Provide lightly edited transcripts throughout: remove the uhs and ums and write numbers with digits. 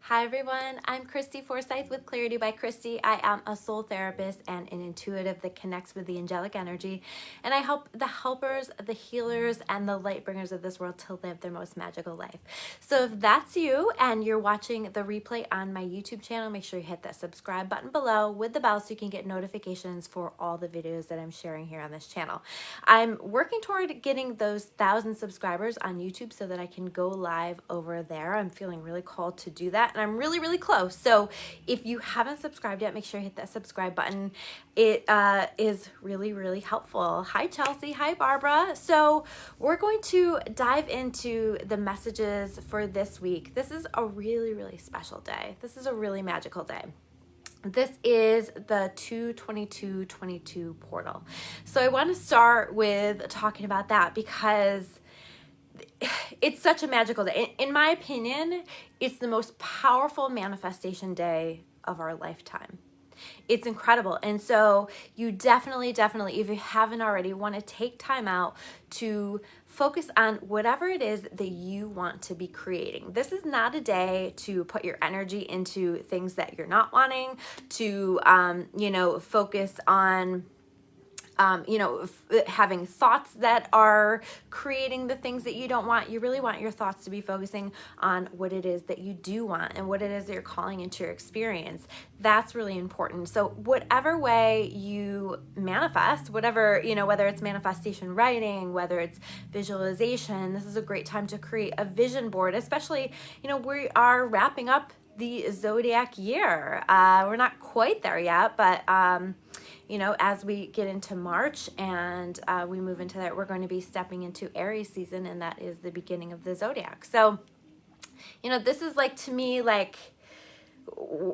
Hi everyone, I'm Christy Forsyth with Clarity by Christy. I am a soul therapist and an intuitive that connects with the angelic energy, and I help the helpers, the healers, and the light bringers of this world to live their most magical life. So if that's you and you're watching the replay on my YouTube channel, make sure you hit that subscribe button below with the bell so you can get notifications for all the videos that I'm sharing here on this channel. I'm working toward getting those 1,000 subscribers on YouTube so that I can go live over there. I'm feeling really called to do that, and I'm really close. So if you haven't subscribed yet, make sure you hit that subscribe button. It is really helpful. Hi Chelsea, hi Barbara. So we're going to dive into the messages for this week. This is a really special day. This is a really magical day. This is the 2/22/22 portal. So I want to start with talking about that because it's such a magical day. In my opinion, it's the most powerful manifestation day of our lifetime. It's incredible. And so you definitely, if you haven't already, want to take time out to focus on whatever it is that you want to be creating. This is not a day to put your energy into things that you're not wanting, to, focus on having thoughts that are creating the things that you don't want. You really want your thoughts to be focusing on what it is that you do want and what it is that you're calling into your experience. That's really important. So whatever way you manifest, whatever, whether it's manifestation writing, whether it's visualization, this is a great time to create a vision board, especially, we are wrapping up the zodiac year. We're not quite there yet, but as we get into March and we move into that, we're going to be stepping into Aries season, and that is the beginning of the zodiac. So, this is to me,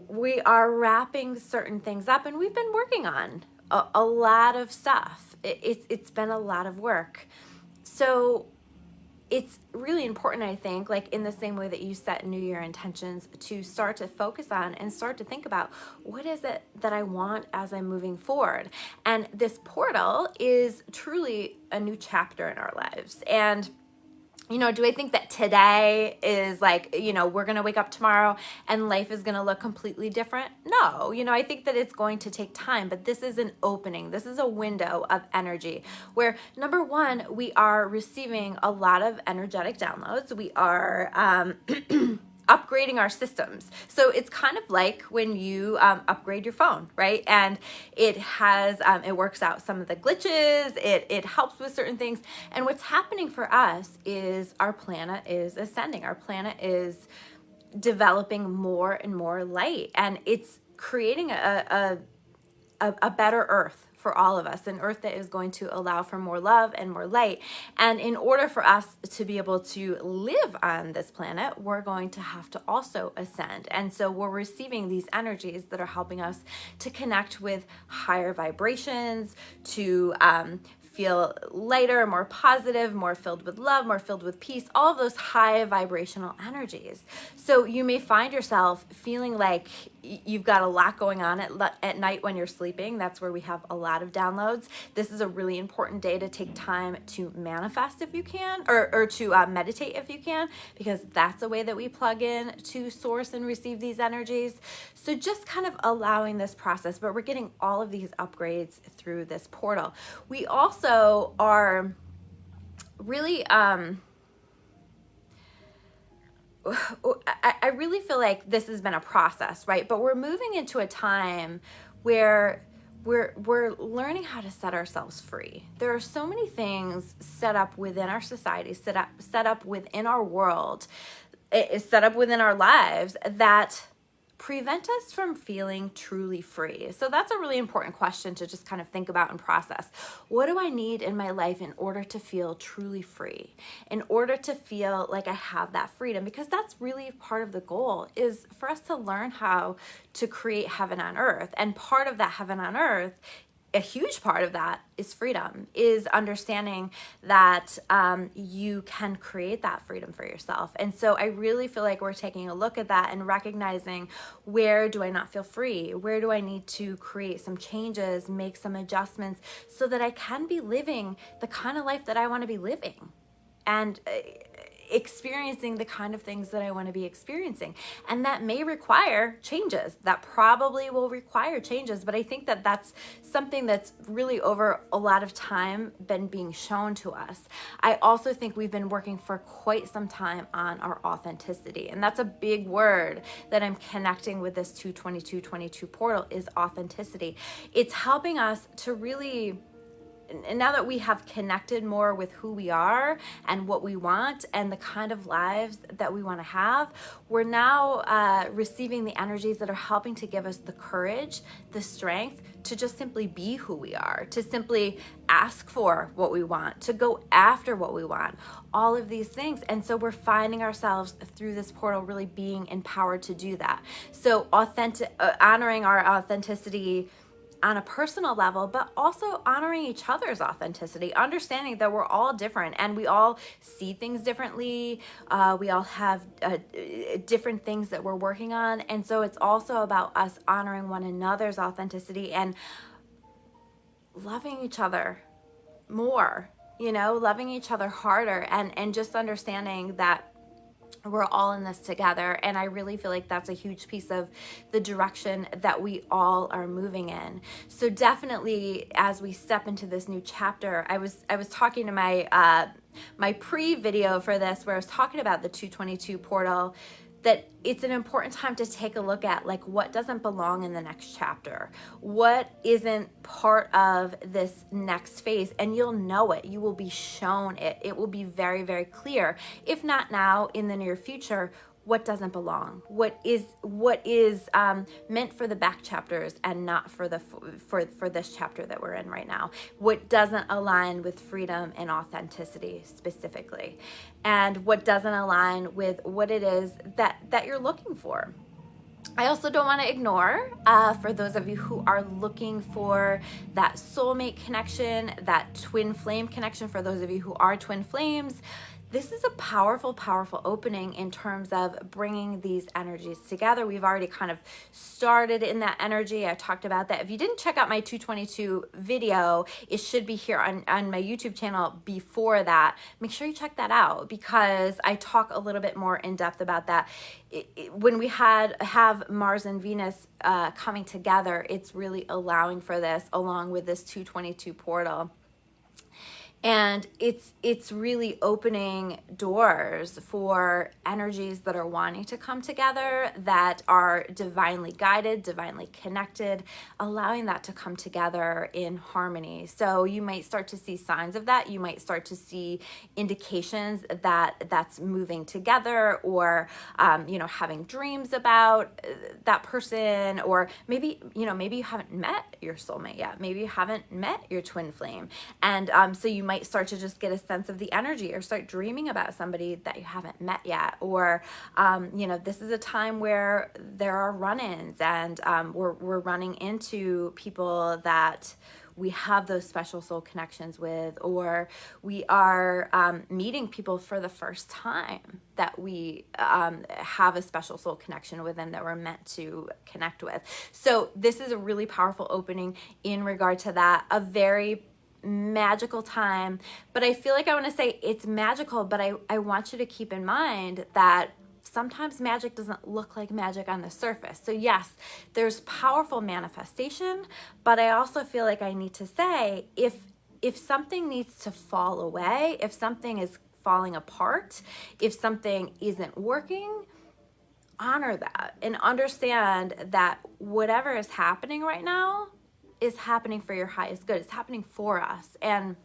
we are wrapping certain things up, and we've been working on a lot of stuff. It's been a lot of work. So it's really important, I think, in the same way that you set New Year intentions, to start to focus on and start to think about what is it that I want as I'm moving forward. And this portal is truly a new chapter in our lives. And do I think that today is we're going to wake up tomorrow and life is going to look completely different? No, I think that it's going to take time, but this is an opening. This is a window of energy where, number one, we are receiving a lot of energetic downloads. We are, upgrading our systems. So it's kind of like when you upgrade your phone, right? And it has, it works out some of the glitches, it helps with certain things. And what's happening for us is our planet is ascending. Our planet is developing more and more light, and it's creating a better earth for all of us, an earth that is going to allow for more love and more light. And in order for us to be able to live on this planet, we're going to have to also ascend. And so we're receiving these energies that are helping us to connect with higher vibrations, to feel lighter, more positive, more filled with love, more filled with peace, all of those high vibrational energies. So you may find yourself feeling like you've got a lot going on at night when you're sleeping. That's where we have a lot of downloads. This is a really important day to take time to manifest if you can, or to meditate if you can, because that's a way that we plug in to source and receive these energies. So just kind of allowing this process, but we're getting all of these upgrades through this portal. We also are really, I really feel like this has been a process, right? But we're moving into a time where we're learning how to set ourselves free. There are so many things set up within our society, set up within our world, set up within our lives that prevent us from feeling truly free. So that's a really important question to just kind of think about and process. What do I need in my life in order to feel truly free? In order to feel like I have that freedom? Because that's really part of the goal, is for us to learn how to create heaven on earth. And part of that heaven on earth, a huge part of that, is freedom, is understanding that you can create that freedom for yourself. And so I really feel like we're taking a look at that and recognizing, where do I not feel free? Where do I need to create some changes, make some adjustments so that I can be living the kind of life that I want to be living? And experiencing the kind of things that I want to be experiencing. And that may require changes. That probably will require changes. But I think that that's something that's really over a lot of time been being shown to us. I also think we've been working for quite some time on our authenticity. And that's a big word that I'm connecting with this 22222 portal, is authenticity. It's helping us to really, and now that we have connected more with who we are and what we want and the kind of lives that we want to have, we're now receiving the energies that are helping to give us the courage, the strength to just simply be who we are, to simply ask for what we want, to go after what we want, all of these things. And so we're finding ourselves through this portal really being empowered to do that. So honoring our authenticity on a personal level, but also honoring each other's authenticity, understanding that we're all different and we all see things differently. We all have different things that we're working on. And so it's also about us honoring one another's authenticity and loving each other more, loving each other harder, and just understanding that we're all in this together. And I really feel like that's a huge piece of the direction that we all are moving in. So definitely, as we step into this new chapter, I was talking to my pre-video for this, where I was talking about the 222 portal, that it's an important time to take a look at, like, what doesn't belong in the next chapter, what isn't part of this next phase. And you'll know it, you will be shown it. It will be very, very clear, if not now, in the near future, what doesn't belong, what is meant for the back chapters and not for this chapter that we're in right now, what doesn't align with freedom and authenticity specifically, and what doesn't align with what it is that you're looking for. I also don't want to ignore, for those of you who are looking for that soulmate connection, that twin flame connection, for those of you who are twin flames, this is a powerful, powerful opening in terms of bringing these energies together. We've already kind of started in that energy. I talked about that. If you didn't check out my 222 video, it should be here on my YouTube channel before that. Make sure you check that out, because I talk a little bit more in depth about that. When we have Mars and Venus coming together, it's really allowing for this, along with this 222 portal. And it's really opening doors for energies that are wanting to come together, that are divinely guided, divinely connected, allowing that to come together in harmony. So you might start to see signs of that. You might start to see indications that that's moving together, or having dreams about that person, or maybe you haven't met your soulmate yet. Maybe you haven't met your twin flame, and so you might start to just get a sense of the energy, or start dreaming about somebody that you haven't met yet. Or this is a time where there are run-ins, and we're running into people that we have those special soul connections with, or we are meeting people for the first time that we have a special soul connection with them, that we're meant to connect with. So this is a really powerful opening in regard to that, a very magical time. But I feel like I want to say it's magical, but I want you to keep in mind that sometimes magic doesn't look like magic on the surface. So yes, there's powerful manifestation, but I also feel like I need to say, if something needs to fall away, if something is falling apart, if something isn't working, honor that and understand that whatever is happening right now is happening for your highest good. It's happening for us. And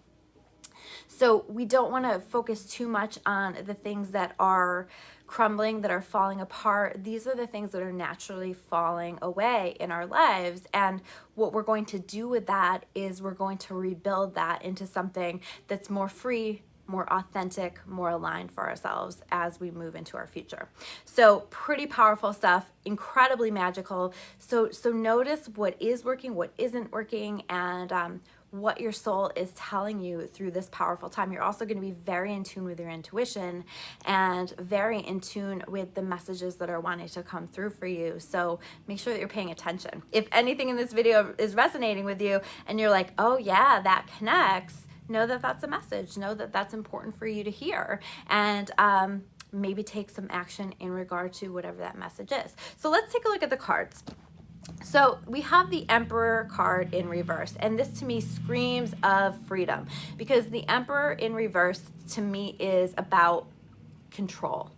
so we don't want to focus too much on the things that are crumbling, that are falling apart. These are the things that are naturally falling away in our lives. And what we're going to do with that is we're going to rebuild that into something that's more free, more authentic, more aligned for ourselves as we move into our future. So pretty powerful stuff, incredibly magical. So notice what is working, what isn't working, and what your soul is telling you through this powerful time. You're also going to be very in tune with your intuition, and very in tune with the messages that are wanting to come through for you. So make sure that you're paying attention. If anything in this video is resonating with you and you're like, oh yeah, that connects, know that that's a message. Know that that's important for you to hear. And maybe take some action in regard to whatever that message is. So let's take a look at the cards. So we have the Emperor card in reverse, and this to me screams of freedom, because the Emperor in reverse to me is about control,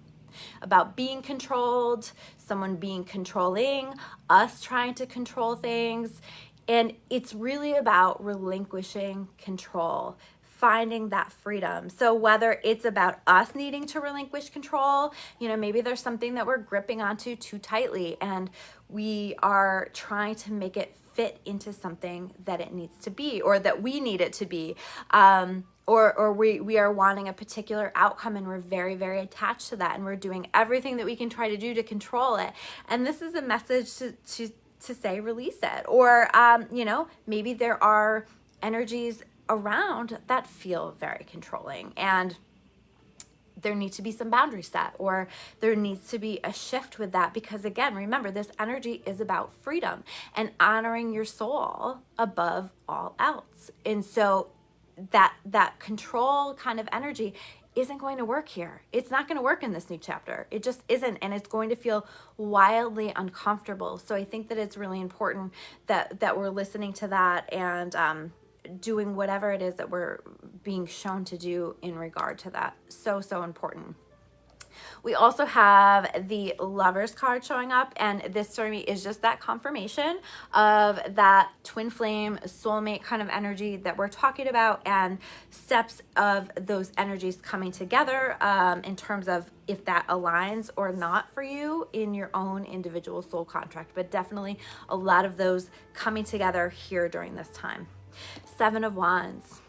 about being controlled, someone being controlling, us trying to control things. And it's really about relinquishing control, finding that freedom. So whether it's about us needing to relinquish control, maybe there's something that we're gripping onto too tightly and we are trying to make it fit into something that it needs to be, or that we need it to be. Or we are wanting a particular outcome and we're very, very attached to that, and we're doing everything that we can try to do to control it. And this is a message to say release it. Or maybe there are energies around that feel very controlling, and there needs to be some boundaries set, or there needs to be a shift with that, because again, remember, this energy is about freedom and honoring your soul above all else. And so that control kind of energy isn't going to work here. It's not going to work in this new chapter. It just isn't, and it's going to feel wildly uncomfortable. So I think that it's really important that we're listening to that and doing whatever it is that we're being shown to do in regard to that. So important. We also have the Lovers card showing up, and this for me is just that confirmation of that twin flame soulmate kind of energy that we're talking about, and steps of those energies coming together in terms of if that aligns or not for you in your own individual soul contract. But definitely a lot of those coming together here during this time. Seven of Wands.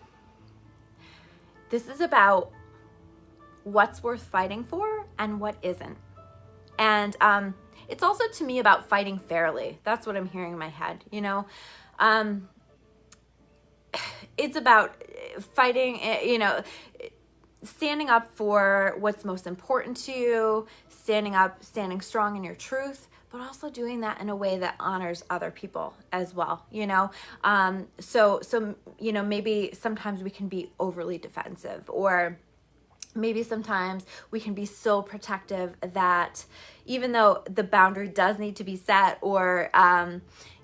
This is about what's worth fighting for and what isn't. And it's also to me about fighting fairly. That's what I'm hearing in my head. It's about fighting, standing up for what's most important to you, standing strong in your truth, but also doing that in a way that honors other people as well, So maybe sometimes we can be overly defensive, or maybe sometimes we can be so protective that even though the boundary does need to be set, or,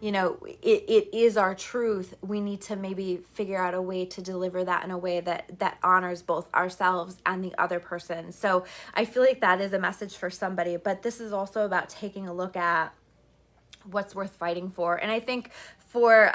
it is our truth, we need to maybe figure out a way to deliver that in a way that honors both ourselves and the other person. So I feel like that is a message for somebody, but this is also about taking a look at what's worth fighting for. And I think for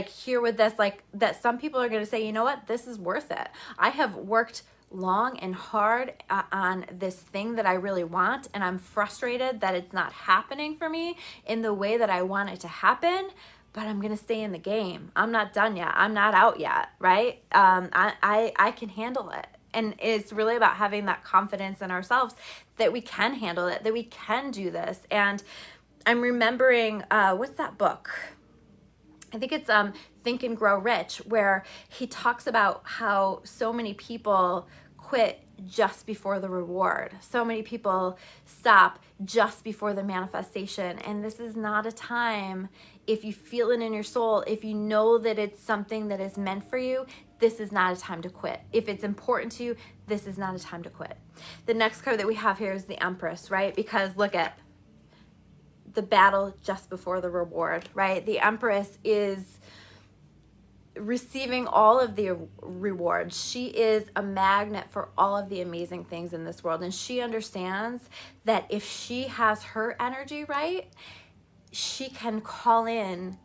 here with this, that some people are going to say, you know what, this is worth it. I have worked long and hard on this thing that I really want, and I'm frustrated that it's not happening for me in the way that I want it to happen, but I'm gonna stay in the game. I'm not done yet. I'm not out yet, right? I can handle it. And it's really about having that confidence in ourselves that we can handle it, that we can do this. And I'm remembering, what's that book? I think it's Think and Grow Rich, where he talks about how so many people quit just before the reward. So many people stop just before the manifestation. And this is not a time, if you feel it in your soul, if you know that it's something that is meant for you, this is not a time to quit. If it's important to you, this is not a time to quit. The next card that we have here is the Empress, right? Because look at the battle just before the reward, right? The Empress is receiving all of the rewards. She is a magnet for all of the amazing things in this world. And she understands that if she has her energy right, she can call in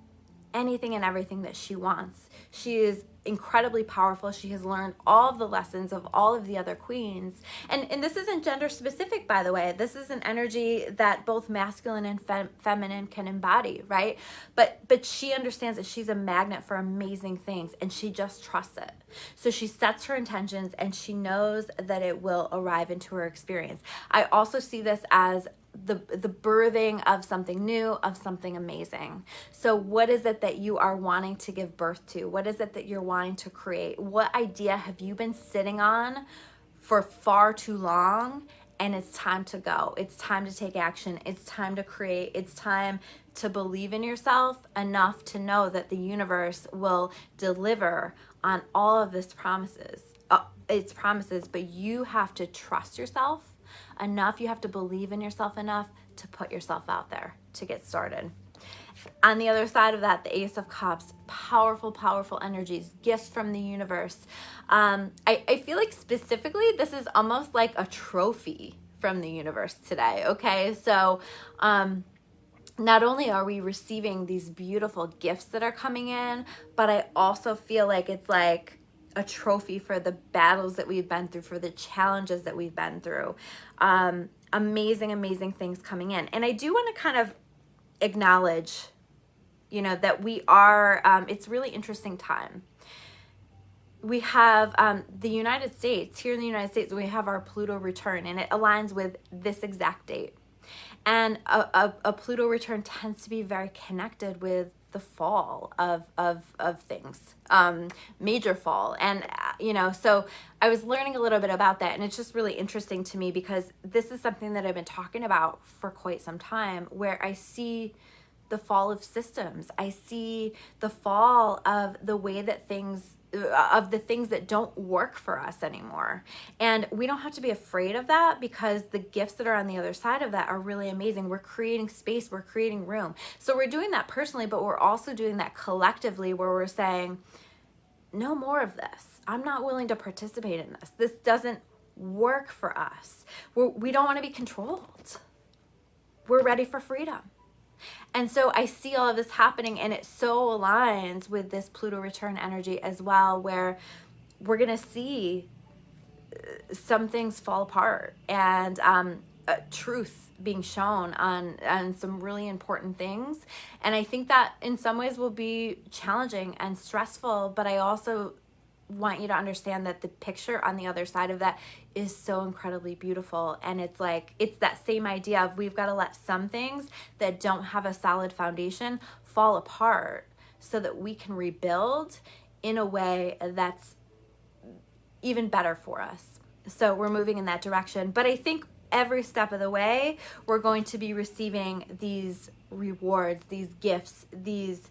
anything and everything that she wants. She is incredibly powerful. She has learned all of the lessons of all of the other queens. And this isn't gender specific, by the way. This is an energy that both masculine and feminine can embody, right? But she understands that she's a magnet for amazing things, and she just trusts it. So she sets her intentions and she knows that it will arrive into her experience. I also see this as the birthing of something new, of something amazing. So what is it that you are wanting to give birth to? What is it that you're wanting to create? What idea have you been sitting on for far too long? and it's time to go. It's time to take action. It's time to create. It's time to believe in yourself enough to know that the universe will deliver on all of its promises, but you have to trust yourself enough. You have to believe in yourself enough to put yourself out there to get started. On the other side of that, the Ace of Cups, powerful, powerful energies, gifts from the universe. I feel like specifically this is almost like a trophy from the universe today, okay? So not only are we receiving these beautiful gifts that are coming in, but I also feel like it's like a trophy for the battles that we've been through, for the challenges that we've been through. Amazing, amazing things coming in. And I do want to kind of acknowledge, you know, that we are, it's really interesting time. We have the United States, here in the United States, we have our Pluto return, and it aligns with this exact date. And a Pluto return tends to be very connected with the fall of things, major fall. And, you know, so I was learning a little bit about that, and it's just really interesting to me because this is something that I've been talking about for quite some time, where I see the fall of systems. I see the fall of the way that things, of the things that don't work for us anymore. And we don't have to be afraid of that, because the gifts that are on the other side of that are really amazing. We're creating space, we're creating room. So we're doing that personally, but we're also doing that collectively, where we're saying, no more of this. I'm not willing to participate in this. This doesn't work for us. We don't want to be controlled. We're ready for freedom. And so I see all of this happening, and it so aligns with this Pluto return energy as well, where we're going to see some things fall apart, and truth being shown on some really important things. And I think that in some ways will be challenging and stressful, but I also want you to understand that the picture on the other side of that is so incredibly beautiful. And it's like, it's that same idea of we've got to let some things that don't have a solid foundation fall apart so that we can rebuild in a way that's even better for us. So we're moving in that direction. But I think every step of the way, we're going to be receiving these rewards, these gifts, these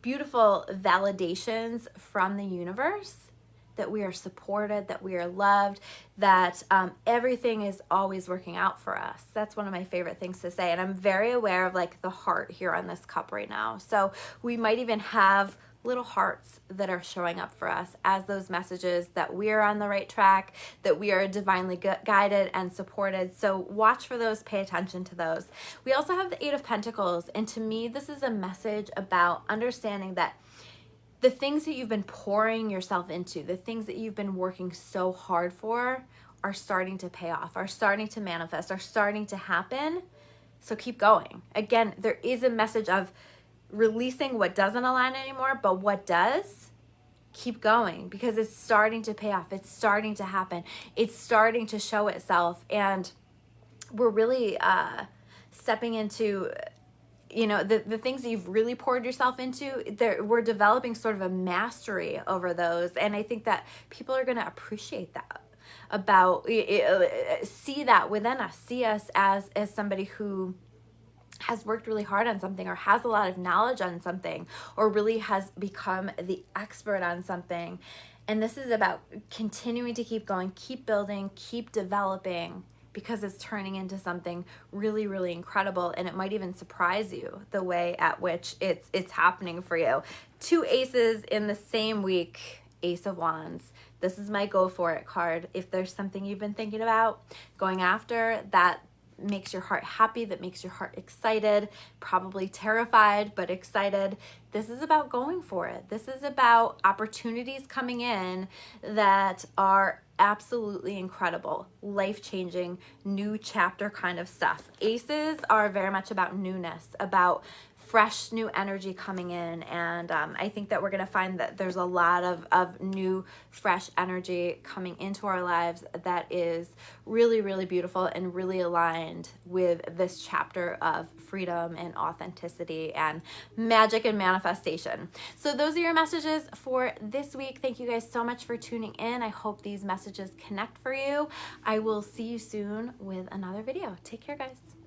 beautiful validations from the universe that we are supported, that we are loved, that everything is always working out for us. That's one of my favorite things to say. And I'm very aware of like the heart here on this cup right now. So we might even have little hearts that are showing up for us as those messages that we are on the right track, that we are divinely guided and supported. So watch for those, pay attention to those. We also have the Eight of Pentacles, and to me this is a message about understanding that the things that you've been pouring yourself into, the things that you've been working so hard for, are starting to pay off, are starting to manifest, are starting to happen. So keep going. Again, there is a message of releasing what doesn't align anymore, but what does, keep going, because it's starting to pay off. It's starting to happen. It's starting to show itself. And we're really stepping into, you know, the things that you've really poured yourself into, we're developing sort of a mastery over those. And I think that people are going to appreciate that, about, see that within us, see us as somebody who has worked really hard on something, or has a lot of knowledge on something, or really has become the expert on something. And this is about continuing to keep going, keep building, keep developing, because it's turning into something really, really incredible. And it might even surprise you the way at which it's happening for you. 2 aces in the same week. Ace of Wands. This is my go for it card. If there's something you've been thinking about going after that makes your heart happy, that makes your heart excited, probably terrified, but excited, this is about going for it. This is about opportunities coming in that are absolutely incredible, life-changing, new chapter kind of stuff. Aces are very much about newness, about fresh new energy coming in, and I think that we're going to find that there's a lot of new fresh energy coming into our lives that is really, really beautiful and really aligned with this chapter of freedom and authenticity and magic and manifestation. So those are your messages for this week. Thank you guys so much for tuning in. I hope these messages connect for you. I will see you soon with another video. Take care, guys.